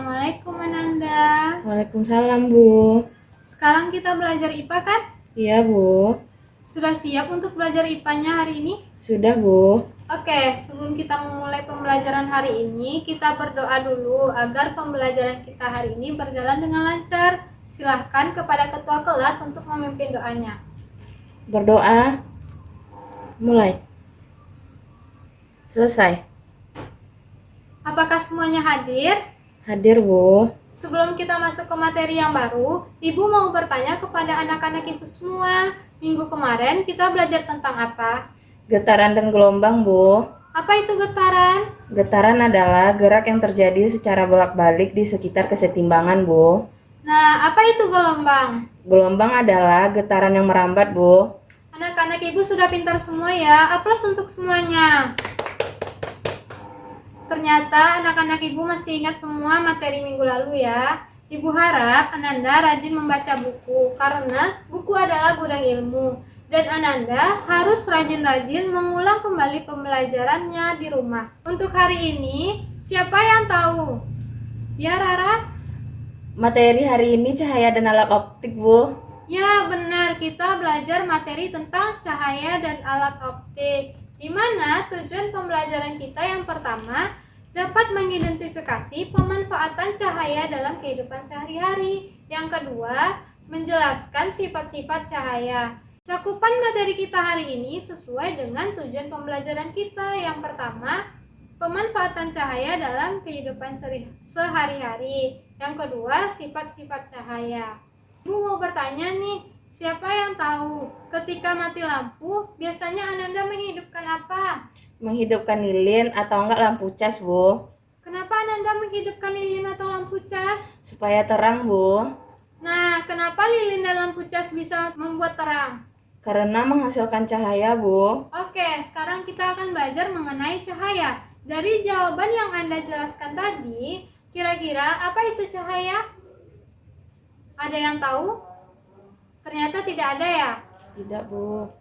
Assalamualaikum Ananda. Waalaikumsalam, Bu. Sekarang kita belajar IPA kan? Iya, Bu. Sudah siap untuk belajar IPA-nya hari ini? Sudah, Bu. Oke, sebelum kita memulai pembelajaran hari ini, kita berdoa dulu agar pembelajaran kita hari ini berjalan dengan lancar. Silahkan kepada ketua kelas untuk memimpin doanya. Berdoa. Mulai. Selesai. Apakah semuanya hadir? Hadir, Bu. Sebelum kita masuk ke materi yang baru, Ibu mau bertanya kepada anak-anak Ibu semua. Minggu kemarin kita belajar tentang apa? Getaran dan gelombang, Bu. Apa itu getaran? Getaran adalah gerak yang terjadi secara bolak-balik di sekitar kesetimbangan, Bu. Nah, apa itu gelombang? Gelombang adalah getaran yang merambat, Bu. Anak-anak Ibu sudah pintar semua ya. Aplaus untuk semuanya. Ternyata anak-anak Ibu masih ingat semua materi minggu lalu ya. Ibu harap Ananda rajin membaca buku karena buku adalah gudang ilmu. Dan Ananda harus rajin-rajin mengulang kembali pembelajarannya di rumah. Untuk hari ini, siapa yang tahu? Ya, Rara? Materi hari ini cahaya dan alat optik, Bu. Ya, benar. Kita belajar materi tentang cahaya dan alat optik. Di mana tujuan pembelajaran kita yang pertama dapat mengidentifikasi pemanfaatan cahaya dalam kehidupan sehari-hari. Yang kedua, menjelaskan sifat-sifat cahaya. Cakupan materi kita hari ini sesuai dengan tujuan pembelajaran kita. Yang pertama, pemanfaatan cahaya dalam kehidupan sehari-hari. Yang kedua, sifat-sifat cahaya. Ibu mau bertanya nih, siapa yang tahu ketika mati lampu biasanya Ananda menghidupkan apa? Menghidupkan lilin atau enggak lampu cas, Bu. Kenapa Ananda menghidupkan lilin atau lampu cas? Supaya terang, Bu. Nah, kenapa lilin dan lampu cas bisa membuat terang? Karena menghasilkan cahaya, Bu. Oke, sekarang kita akan belajar mengenai cahaya. Dari jawaban yang Anda jelaskan tadi, kira-kira apa itu cahaya? Ada yang tahu? Ternyata tidak ada ya? Tidak, Bu.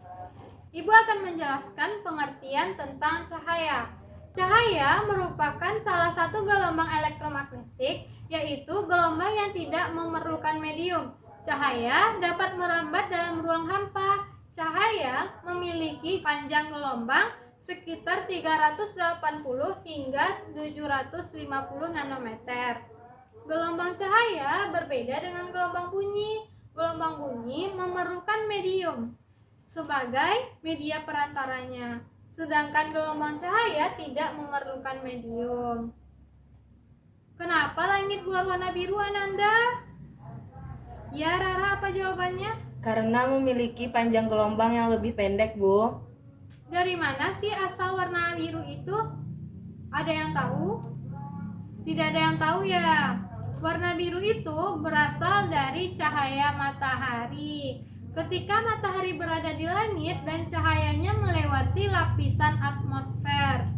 Ibu akan menjelaskan pengertian tentang cahaya. Cahaya merupakan salah satu gelombang elektromagnetik, yaitu gelombang yang tidak memerlukan medium. Cahaya dapat merambat dalam ruang hampa. Cahaya memiliki panjang gelombang sekitar 380 hingga 750 nanometer. Gelombang cahaya berbeda dengan gelombang bunyi. Gelombang bunyi memerlukan medium sebagai media perantaranya, sedangkan gelombang cahaya tidak memerlukan medium. Kenapa langit berwarna biru, Ananda? Ya, Rara, apa jawabannya? Karena memiliki panjang gelombang yang lebih pendek, Bu. Dari mana sih asal warna biru itu? Ada yang tahu? Tidak ada yang tahu ya. Warna biru itu berasal dari cahaya matahari. Ketika matahari berada di langit dan cahayanya melewati lapisan atmosfer,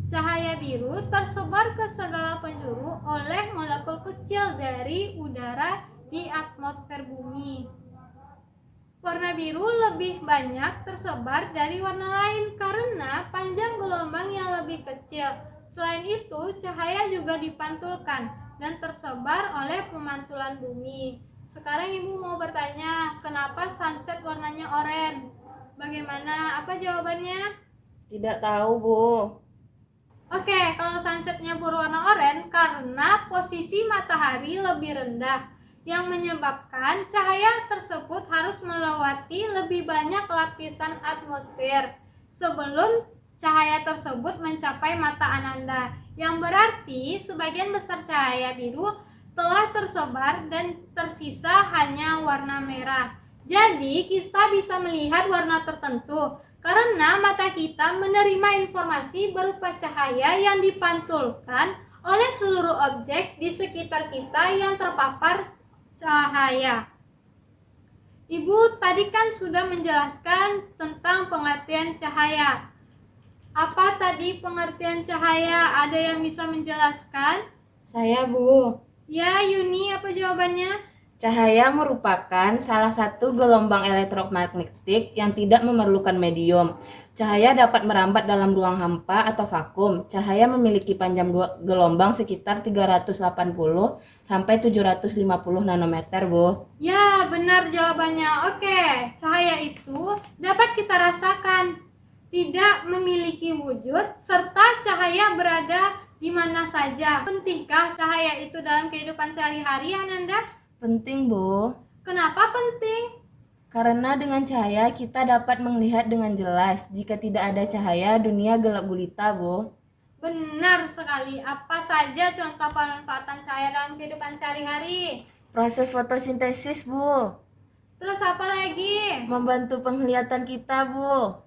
cahaya biru tersebar ke segala penjuru oleh molekul kecil dari udara di atmosfer bumi. Warna biru lebih banyak tersebar dari warna lain karena panjang gelombang yang lebih kecil. Selain itu, cahaya juga dipantulkan dan tersebar oleh pemantulan bumi. Sekarang Ibu mau bertanya, kenapa sunset warnanya oranye? Bagaimana? Apa jawabannya? Tidak tahu, Bu. Oke, kalau sunsetnya berwarna oranye karena posisi matahari lebih rendah, yang menyebabkan cahaya tersebut harus melewati lebih banyak lapisan atmosfer sebelum cahaya tersebut mencapai mata Ananda, yang berarti sebagian besar cahaya biru telah tersebar dan tersisa hanya warna merah. Jadi kita bisa melihat warna tertentu karena mata kita menerima informasi berupa cahaya yang dipantulkan oleh seluruh objek di sekitar kita yang terpapar cahaya. Ibu tadi kan sudah menjelaskan tentang pengertian cahaya. Apa tadi pengertian cahaya? Ada yang bisa menjelaskan? Saya, Bu. Ya, Yuni, apa jawabannya? Cahaya merupakan salah satu gelombang elektromagnetik yang tidak memerlukan medium. Cahaya dapat merambat dalam ruang hampa atau vakum. Cahaya memiliki panjang gelombang sekitar 380 sampai 750 nanometer, Bu. Ya, benar jawabannya. Oke, cahaya itu dapat kita rasakan, tidak memiliki wujud, serta cahaya berada di mana saja. Pentingkah cahaya itu dalam kehidupan sehari-hari, Ananda? Penting, Bu. Kenapa penting? Karena dengan cahaya kita dapat melihat dengan jelas. Jika tidak ada cahaya, dunia gelap gulita, Bu. Benar sekali. Apa saja contoh pemanfaatan cahaya dalam kehidupan sehari-hari? Proses fotosintesis, Bu. Terus apa lagi? Membantu penglihatan kita, Bu.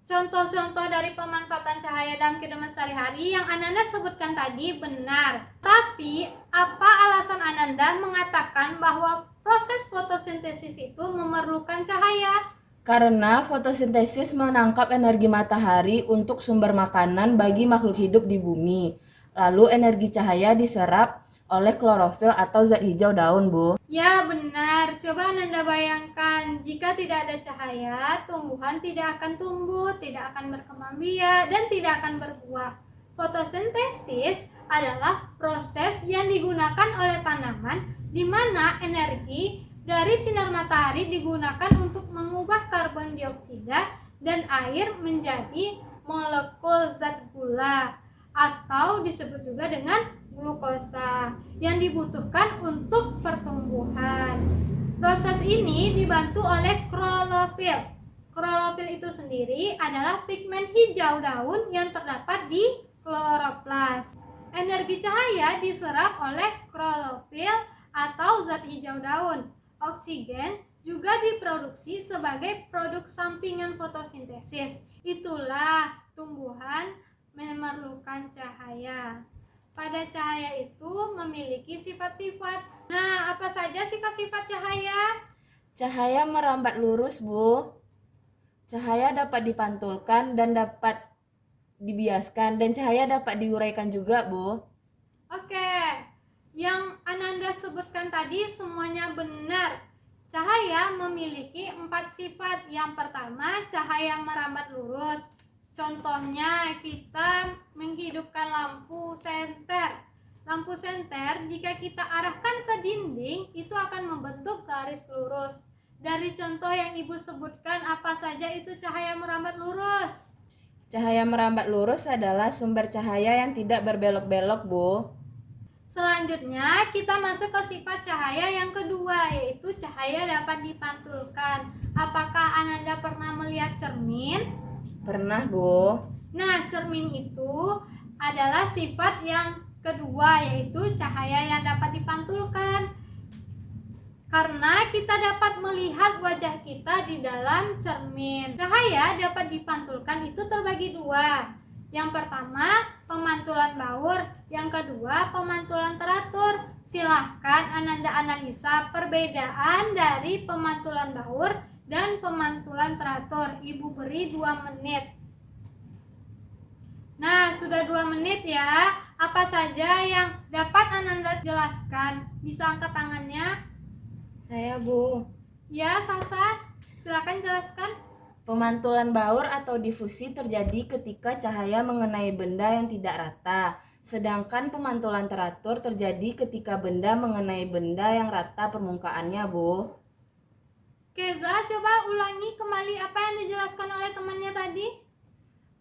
Contoh-contoh dari pemanfaatan cahaya dalam kehidupan sehari-hari yang Ananda sebutkan tadi benar. Tapi, apa alasan Ananda mengatakan bahwa proses fotosintesis itu memerlukan cahaya? Karena fotosintesis menangkap energi matahari untuk sumber makanan bagi makhluk hidup di bumi. Lalu energi cahaya diserap oleh klorofil atau zat hijau daun, Bu. Ya benar, coba Ananda bayangkan jika tidak ada cahaya, tumbuhan tidak akan tumbuh, tidak akan berkembang biak, dan tidak akan berbuah. Fotosintesis adalah proses yang digunakan oleh tanaman di mana energi dari sinar matahari digunakan untuk mengubah karbon dioksida dan air menjadi molekul zat gula atau disebut juga dengan glukosa yang dibutuhkan untuk pertumbuhan. Proses ini dibantu oleh klorofil. Klorofil itu sendiri adalah pigmen hijau daun yang terdapat di kloroplas. Energi cahaya diserap oleh klorofil atau zat hijau daun. Oksigen juga diproduksi sebagai produk sampingan fotosintesis. Itulah tumbuhan memerlukan cahaya. Pada cahaya itu memiliki sifat-sifat. Nah, apa saja sifat-sifat cahaya? Cahaya merambat lurus, Bu. Cahaya dapat dipantulkan dan dapat dibiaskan, dan cahaya dapat diuraikan juga, Bu. Oke, yang Ananda sebutkan tadi semuanya benar. Cahaya memiliki 4 sifat. Yang pertama, cahaya merambat lurus. Contohnya, kita menghidupkan lampu senter. Lampu senter jika kita arahkan ke dinding itu akan membentuk garis lurus. Dari contoh yang Ibu sebutkan, apa saja itu cahaya merambat lurus? Cahaya merambat lurus adalah sumber cahaya yang tidak berbelok-belok, Bu. Selanjutnya kita masuk ke sifat cahaya yang kedua, yaitu cahaya dapat dipantulkan. Apakah Ananda pernah melihat cermin? Pernah, Bu. Nah, cermin itu adalah sifat yang kedua, yaitu cahaya yang dapat dipantulkan. Karena kita dapat melihat wajah kita di dalam cermin. Cahaya dapat dipantulkan itu terbagi dua. Yang pertama, pemantulan baur. Yang kedua, pemantulan teratur. Silahkan Ananda analisa perbedaan dari pemantulan baur dan pemantulan teratur. Ibu beri 2 menit. Nah, sudah 2 menit ya. Apa saja yang dapat Ananda jelaskan? Bisa angkat tangannya? Saya, Bu. Ya, Sasa. Silakan jelaskan. Pemantulan baur atau difusi terjadi ketika cahaya mengenai benda yang tidak rata. Sedangkan pemantulan teratur terjadi ketika benda mengenai benda yang rata permukaannya, Bu. Keza, coba ulangi kembali apa yang dijelaskan oleh temannya tadi.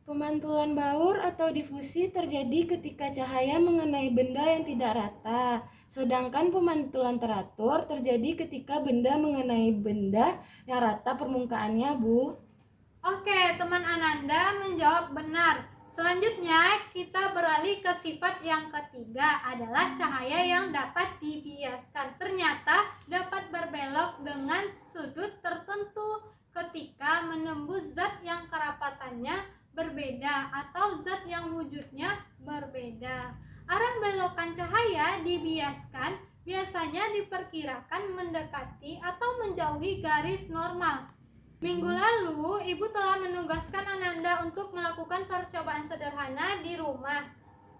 Pemantulan baur atau difusi terjadi ketika cahaya mengenai benda yang tidak rata. Sedangkan pemantulan teratur terjadi ketika benda mengenai benda yang rata permukaannya, Bu. Oke, teman Ananda menjawab benar. Selanjutnya kita beralih ke sifat yang ketiga adalah cahaya yang dapat dibiaskan. Ternyata dapat berbelok dengan sudut tertentu ketika menembus zat yang kerapatannya berbeda atau zat yang wujudnya berbeda. Arah belokan cahaya dibiaskan biasanya diperkirakan mendekati atau menjauhi garis normal. Minggu lalu, Ibu telah menugaskan Ananda untuk melakukan percobaan sederhana di rumah.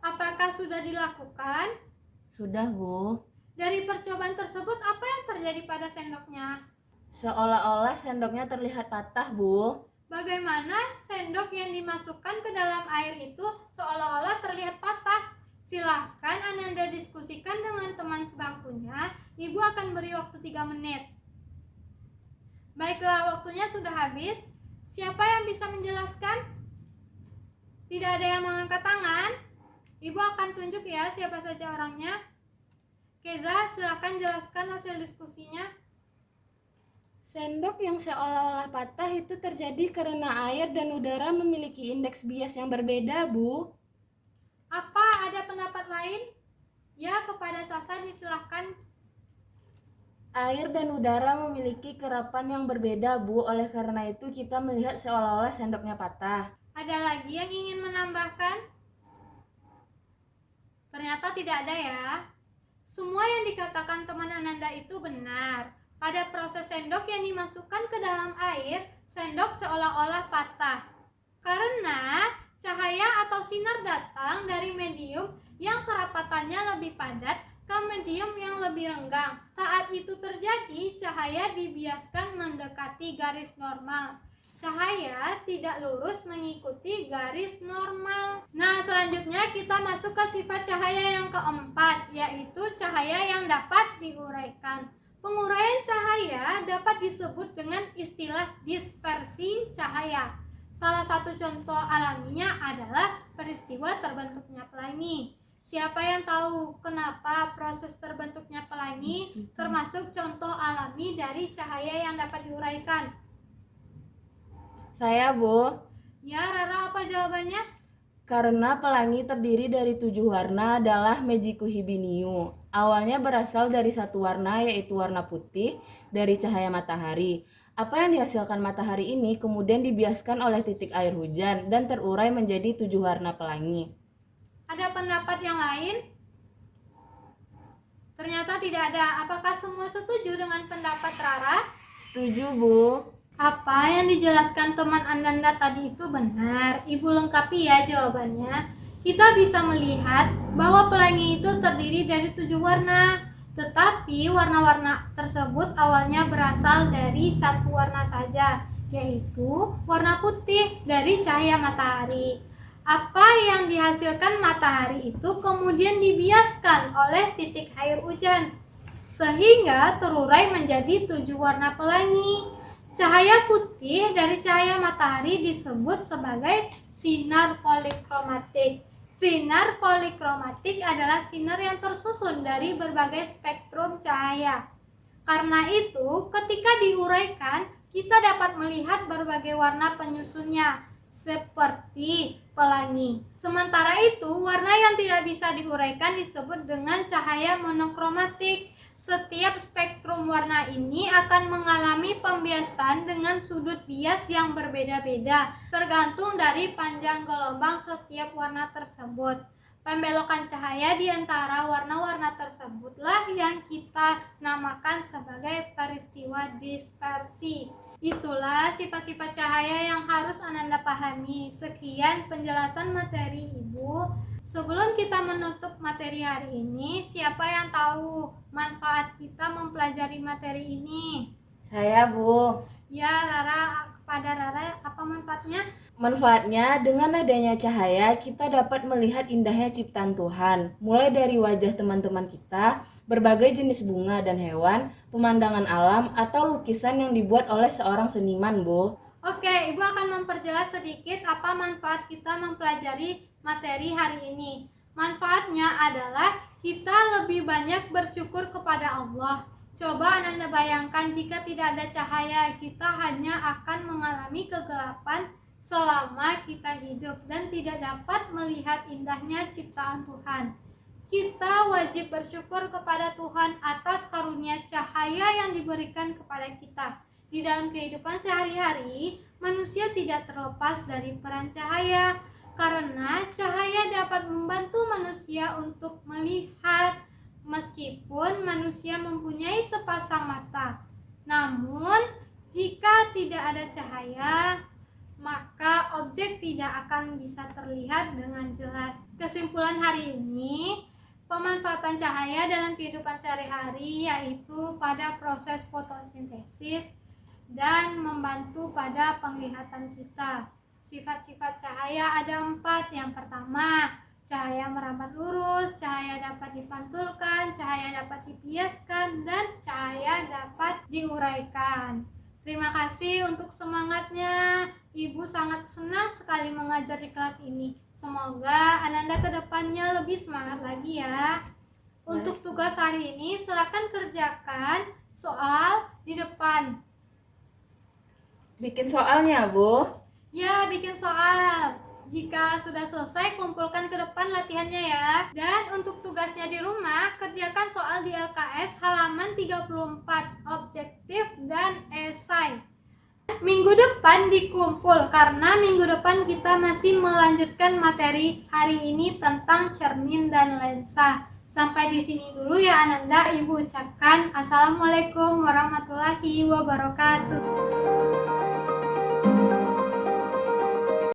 Apakah sudah dilakukan? Sudah, Bu. Dari percobaan tersebut, apa yang terjadi pada sendoknya? Seolah-olah sendoknya terlihat patah, Bu. Bagaimana sendok yang dimasukkan ke dalam air itu seolah-olah terlihat patah? Silahkan Ananda diskusikan dengan teman sebangkunya. Ibu akan beri waktu 3 menit. Baiklah, waktunya sudah habis. Siapa yang bisa menjelaskan? Tidak ada yang mengangkat tangan. Ibu akan tunjuk ya siapa saja orangnya. Keza, silakan jelaskan hasil diskusinya. Sendok yang seolah-olah patah itu terjadi karena air dan udara memiliki indeks bias yang berbeda, Bu. Apa ada pendapat lain? Ya, kepada Sasa disilahkan. Air dan udara memiliki kerapan yang berbeda, Bu. Oleh karena itu kita melihat seolah-olah sendoknya patah. Ada lagi yang ingin menambahkan? Ternyata tidak ada ya. Semua yang dikatakan teman Ananda itu benar. Pada proses sendok yang dimasukkan ke dalam air, sendok seolah-olah patah. Karena cahaya atau sinar datang dari medium yang kerapatannya lebih padat ke medium yang lebih renggang. Saat itu terjadi, cahaya dibiaskan mendekati garis normal. Cahaya tidak lurus mengikuti garis normal. Nah, selanjutnya kita masuk ke sifat cahaya yang keempat, yaitu cahaya yang dapat diuraikan. Penguraian cahaya dapat disebut dengan istilah dispersi cahaya. Salah satu contoh alaminya adalah peristiwa terbentuknya pelangi. Siapa yang tahu kenapa proses terbentuknya pelangi termasuk contoh alami dari cahaya yang dapat diuraikan? Saya, Bu. Ya, Rara, apa jawabannya? Karena pelangi terdiri dari 7 warna adalah Magiku Hibiniu. Awalnya berasal dari satu warna, yaitu warna putih dari cahaya matahari. Apa yang dihasilkan matahari ini kemudian dibiaskan oleh titik air hujan dan terurai menjadi 7 warna pelangi. Ada pendapat yang lain? Ternyata tidak ada. Apakah semua setuju dengan pendapat Rara? Setuju, Bu. Apa yang dijelaskan teman Ananda tadi itu benar. Ibu lengkapi ya jawabannya. Kita bisa melihat bahwa pelangi itu terdiri dari 7 warna. Tetapi warna-warna tersebut awalnya berasal dari satu warna saja, yaitu warna putih dari cahaya matahari. Apa yang dihasilkan matahari itu kemudian dibiaskan oleh titik air hujan, sehingga terurai menjadi 7 warna pelangi. Cahaya putih dari cahaya matahari disebut sebagai sinar polikromatik. Sinar polikromatik adalah sinar yang tersusun dari berbagai spektrum cahaya. Karena itu, ketika diuraikan, kita dapat melihat berbagai warna penyusunnya, seperti pelangi. Sementara itu, warna yang tidak bisa diuraikan disebut dengan cahaya monokromatik. Setiap spektrum warna ini akan mengalami pembiasan dengan sudut bias yang berbeda-beda, tergantung dari panjang gelombang setiap warna tersebut. Pembelokan cahaya di antara warna-warna tersebutlah yang kita namakan sebagai peristiwa dispersi. Itulah sifat-sifat cahaya yang harus Ananda pahami. Sekian penjelasan materi Ibu. Sebelum kita menutup materi hari ini, siapa yang tahu manfaat kita mempelajari materi ini? Saya, Bu. Ya, Rara, kepada Rara, apa manfaatnya? Manfaatnya, dengan adanya cahaya, kita dapat melihat indahnya ciptaan Tuhan. Mulai dari wajah teman-teman kita, berbagai jenis bunga dan hewan, pemandangan alam, atau lukisan yang dibuat oleh seorang seniman, Bu. Oke, Ibu akan memperjelas sedikit apa manfaat kita mempelajari materi hari ini. Manfaatnya adalah kita lebih banyak bersyukur kepada Allah. Coba Anda bayangkan jika tidak ada cahaya, kita hanya akan mengalami kegelapan selama kita hidup dan tidak dapat melihat indahnya ciptaan Tuhan. Kita wajib bersyukur kepada Tuhan atas karunia cahaya yang diberikan kepada kita. Di dalam kehidupan sehari-hari, manusia tidak terlepas dari peran cahaya, karena cahaya dapat membantu manusia untuk melihat, meskipun manusia mempunyai sepasang mata. Namun, jika tidak ada cahaya, maka objek tidak akan bisa terlihat dengan jelas. Kesimpulan hari ini, pemanfaatan cahaya dalam kehidupan sehari-hari yaitu pada proses fotosintesis dan membantu pada penglihatan kita. Sifat-sifat cahaya ada 4. Yang pertama, cahaya merambat lurus, cahaya dapat dipantulkan, cahaya dapat dibiaskan, dan cahaya dapat diuraikan. Terima kasih untuk semangatnya. Ibu sangat senang sekali mengajar di kelas ini. Semoga Ananda kedepannya lebih semangat lagi ya. Untuk tugas hari ini, silakan kerjakan soal di depan. Bikin soalnya, Bu. Ya, bikin soal. Jika sudah selesai, kumpulkan ke depan latihannya ya. Dan untuk tugasnya di rumah, kerjakan soal di LKS halaman 34, objektif dan esai. Minggu depan dikumpul, karena minggu depan kita masih melanjutkan materi hari ini tentang cermin dan lensa. Sampai di sini dulu ya Ananda. Ibu ucapkan Assalamualaikum warahmatullahi wabarakatuh.